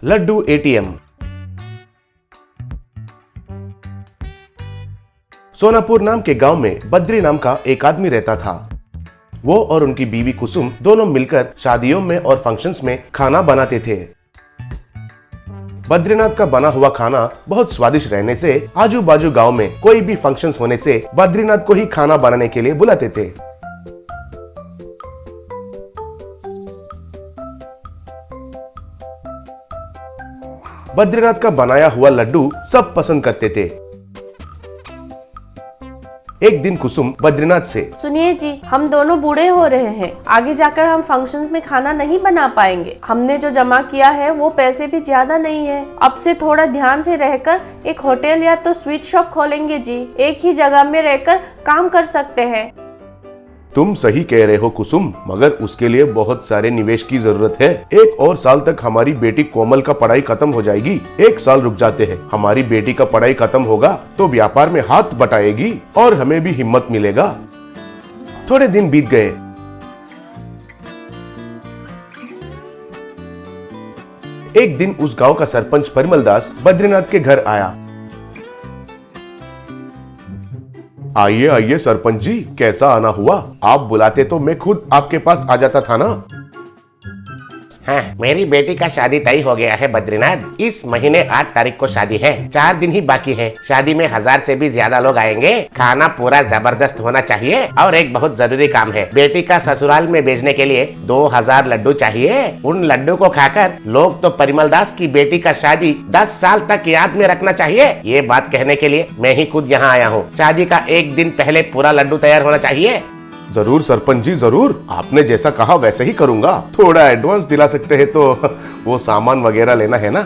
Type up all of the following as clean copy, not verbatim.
Laddu ATM. Sonapur नाम के गांव में बद्री नाम का एक आदमी रहता था। वो और उनकी बीवी कुसुम दोनों मिलकर शादियों में और फंक्शंस में खाना बनाते थे। बद्रीनाथ का बना हुआ खाना बहुत स्वादिष्ट रहने से आजू बाजू गांव में कोई भी फंक्शंस होने से बद्रीनाथ को ही खाना बनाने के लिए बुलाते थे। बद्रीनाथ का बनाया हुआ लड्डू सब पसंद करते थे। एक दिन कुसुम बद्रीनाथ से, सुनिए जी, हम दोनों बूढ़े हो रहे हैं, आगे जाकर हम फंक्शंस में खाना नहीं बना पाएंगे। हमने जो जमा किया है वो पैसे भी ज्यादा नहीं है। अब से थोड़ा ध्यान से रहकर एक होटल या तो स्वीट शॉप खोलेंगे जी। एक ही जगह में रहकर काम कर सकते हैं। तुम सही कह रहे हो कुसुम, मगर उसके लिए बहुत सारे निवेश की जरूरत है। 1 और साल तक हमारी बेटी कोमल का पढ़ाई खत्म हो जाएगी। 1 साल रुक जाते हैं, हमारी बेटी का पढ़ाई खत्म होगा तो व्यापार में हाथ बटाएगी और हमें भी हिम्मत मिलेगा। थोड़े दिन बीत गए। एक दिन उस गांव का सरपंच परिमल दास बद्रीनाथ के घर आया। आइए आइए सरपंच जी, कैसा आना हुआ? आप बुलाते तो मैं खुद आपके पास आ जाता था ना। हाँ, मेरी बेटी का शादी तय हो गया है बद्रीनाथ। इस महीने 8 तारीख को शादी है। 4 दिन ही बाकी है। शादी में 1000 से भी ज्यादा लोग आएंगे। खाना पूरा जबरदस्त होना चाहिए। और एक बहुत जरूरी काम है, बेटी का ससुराल में भेजने के लिए 2000 लड्डू चाहिए। उन लड्डू को खाकर लोग तो परिमल दास की बेटी का शादी 10 साल तक याद में रखना चाहिए। ये बात कहने के लिए मैं ही खुद यहाँ आया हूँ। शादी का 1 दिन पहले पूरा लड्डू तैयार होना चाहिए। जरूर सरपंच जी, जरूर। आपने जैसा कहा वैसे ही करूंगा। थोड़ा एडवांस दिला सकते हैं तो वो सामान वगैरह लेना है ना।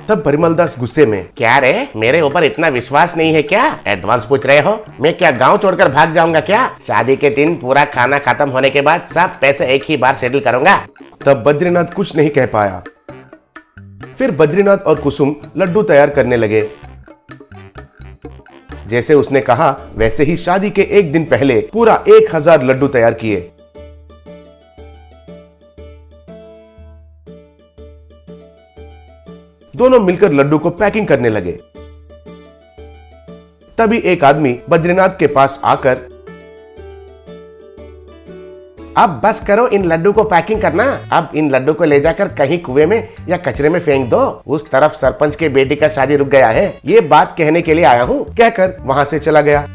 तब परिमल दास गुस्से में, क्या रे, मेरे ऊपर इतना विश्वास नहीं है क्या? एडवांस पूछ रहे हो? मैं क्या गांव छोड़कर भाग जाऊंगा क्या? शादी के दिन पूरा खाना खत्म होने के बाद सब पैसे एक ही बार सेटल करूंगा। तब बद्रीनाथ कुछ नहीं कह पाया। फिर बद्रीनाथ और कुसुम लड्डू तैयार करने लगे। जैसे उसने कहा वैसे ही शादी के 1 दिन पहले पूरा 1000 लड्डू तैयार किए। दोनों मिलकर लड्डू को पैकिंग करने लगे। तभी एक आदमी बद्रीनाथ के पास आकर, अब बस करो इन लड्डू को पैकिंग करना। अब इन लड्डू को ले जाकर कहीं कुएं में या कचरे में फेंक दो। उस तरफ सरपंच के बेटी का शादी रुक गया है, ये बात कहने के लिए आया हूँ, कहकर वहाँ से चला गया।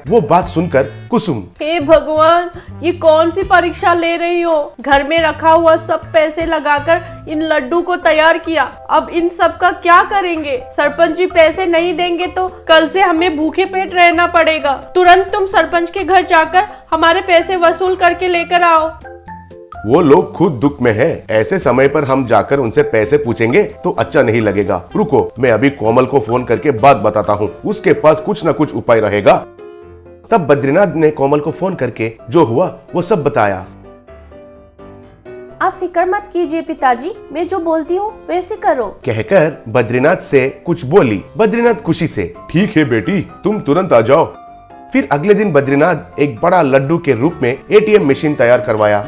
वो बात सुनकर कुसुम, हे भगवान, ये कौन सी परीक्षा ले रही हो? घर में रखा हुआ सब पैसे लगाकर इन लड्डू को तैयार किया, अब इन सब का क्या करेंगे? सरपंच जी पैसे नहीं देंगे तो कल से हमें भूखे पेट रहना पड़ेगा। तुरंत तुम सरपंच के घर जाकर हमारे पैसे वसूल करके लेकर आओ। वो लोग खुद दुख में है। ऐसे समय पर हम जाकर उनसे पैसे पूछेंगे तो अच्छा नहीं लगेगा। रुको, मैं अभी कोमल को फोन करके बात बताता हूँ, उसके पास कुछ न कुछ उपाय रहेगा। तब बद्रीनाथ ने कोमल को फोन करके जो हुआ वो सब बताया। आप फिक्र मत कीजिए पिताजी, मैं जो बोलती हूँ वैसे करो, कहकर बद्रीनाथ से कुछ बोली। बद्रीनाथ खुशी से, ठीक है बेटी, तुम तुरंत आ जाओ। फिर अगले दिन बद्रीनाथ एक बड़ा लड्डू के रूप में एटीएम मशीन तैयार करवाया।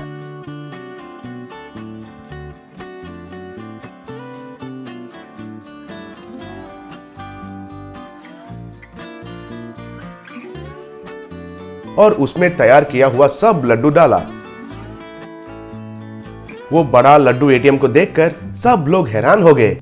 और उसमें तैयार किया हुआ सब लड्डू डाला। वो बड़ा लड्डू एटीएम को देखकर सब लोग हैरान हो गए।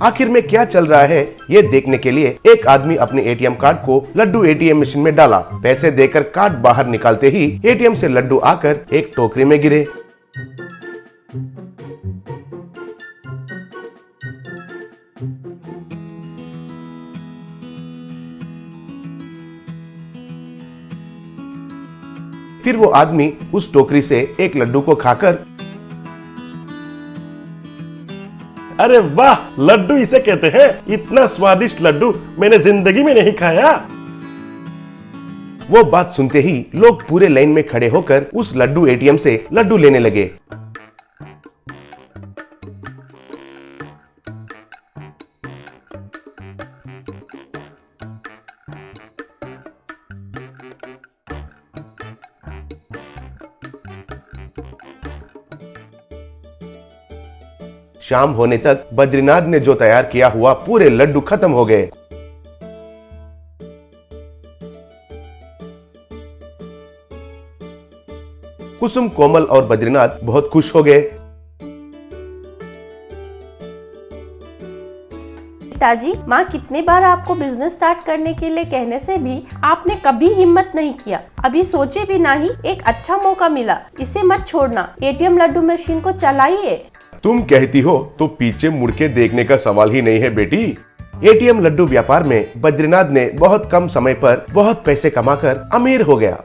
आखिर में क्या चल रहा है ये देखने के लिए एक आदमी अपने एटीएम कार्ड को लड्डू एटीएम मशीन में डाला। पैसे देकर कार्ड बाहर निकालते ही एटीएम से लड्डू आकर एक टोकरी में गिरे। फिर वो आदमी उस टोकरी से एक लड्डू को खाकर, अरे वाह, लड्डू इसे कहते हैं। इतना स्वादिष्ट लड्डू मैंने जिंदगी में नहीं खाया। वो बात सुनते ही लोग पूरे लाइन में खड़े होकर उस लड्डू एटीएम से लड्डू लेने लगे। शाम होने तक बद्रीनाथ ने जो तैयार किया हुआ पूरे लड्डू खत्म हो गए। कुसुम, कोमल और बद्रीनाथ बहुत खुश हो गए। पिताजी, माँ कितने बार आपको बिजनेस स्टार्ट करने के लिए कहने से भी आपने कभी हिम्मत नहीं किया। अभी सोचे भी नहीं, एक अच्छा मौका मिला, इसे मत छोड़ना। एटीएम लड्डू मशीन को चलाइए। तुम कहती हो तो पीछे मुड़ के देखने का सवाल ही नहीं है बेटी। एटीएम लड्डू व्यापार में बद्रीनाथ ने बहुत कम समय पर बहुत पैसे कमाकर अमीर हो गया।